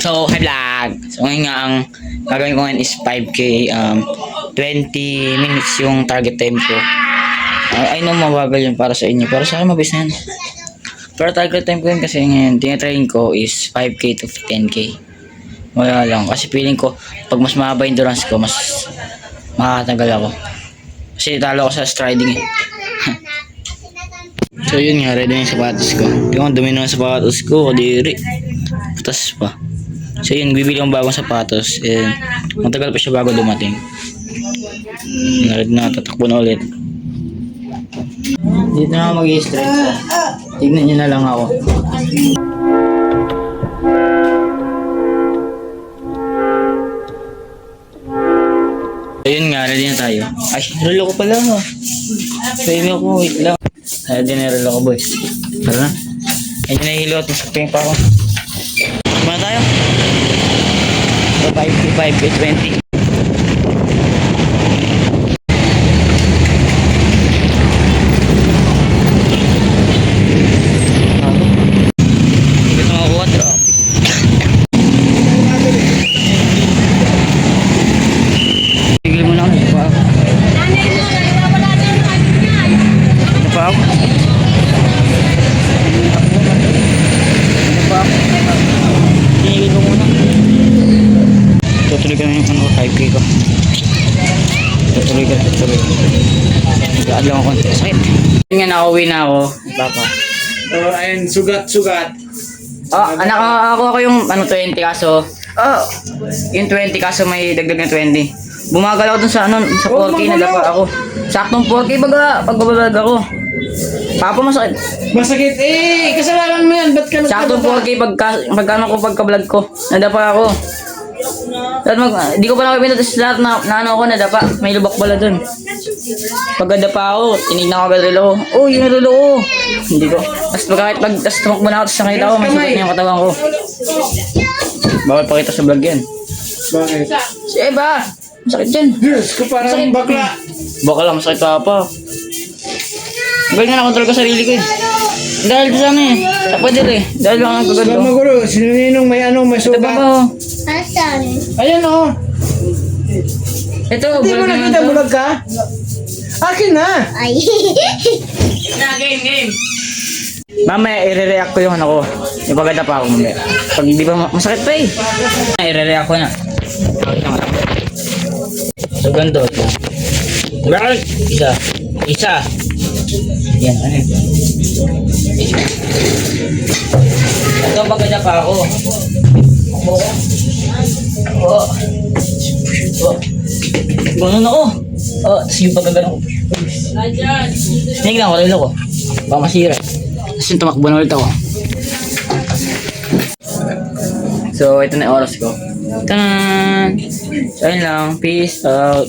So, hi vlog! So, ngayon nga ang gagawin ko ngayon is 5K, 20 minutes yung target time ko. I know mabagal yun para sa inyo, pero sa akin mabilis na yan. Pero target time ko yun kasi ngayon, tinatrain ko is 5K to 10K. Wala lang, kasi feeling ko, pag mas mahaba yung endurance ko, mas makakatagal ako. Kasi talo ako sa striding eh. So yun nga, ready na yung sapatos ko. Hindi ko dumi na yung sapatos ko, kadiri. Putas pa. So yun, bibili akong bagong sapatos. And matagal pa siya bago dumating. Ready na, tatakbo na ulit. Dito na ako mag-i-stretch. Tignan nyo na lang ako. So yun nga, ready na tayo. Ay, relo ko pala. Pwede ako, wait lang. Ready na relo ko, boys. Tara na. Ayun na hilot, masakting pa ako. Kumana tayo? So 5K 20. Tutuloy ka na yung 5K ko. Tutuloy. Nag-aad lang ako konti. Sakit. Yun nga, nakauwi na ako. Papa. So, ayun, sugat. Anak ako yung 20 kaso. Yung 20 kaso may dagdag na 20. Bumagal ako dun sa sa 4K na dapa ako. Saktong 4K pagbabalag ako. Papa, masakit. Masakit kasalanan mo yan. Ba't ka Saktong 4K pagka-vlog ko. Nadapa ako. Di ko pa nakapinta sa lahat na ako nadapa. May lubak pala dun. Pagkadapa ako, tinignan ko agad relo ko. Oh, yung relo ko. Hindi ko. Tapos tumakbo na ako, tapos nakita ko, may sugat na yung katawan ko. Bawal pakita sa vlog yan. Bakit? Si Eva! Masakit dyan. Diyos ko, parang bakla. Baka lang, masakit pa. Galing nga na-control ko sarili ko eh. Dahil sa sa pader eh. Dahil lang ang kagad ko. Maguro, sininong may Ito pa sugat. ba oh? Asan? Ayan Ito, Hindi mo nakita bulag ka? Akin na. Ay. Game. Mamaya, i-react ko yung ko. Yung paganda pa ako mamaya. Pag hindi pa masakit pa eh. I-react ko na. So, ganito. Bakit? Isa. Yan, ano yun? Ito, paganda pa ako. Ganun ako. Tapos yung pagkagano ko. Sinignan ko, relo ko. Baka masira. Tapos yung tumakbo na ulit ako. So, ito na yung oras ko. Tanan! So, ayun lang. Peace out.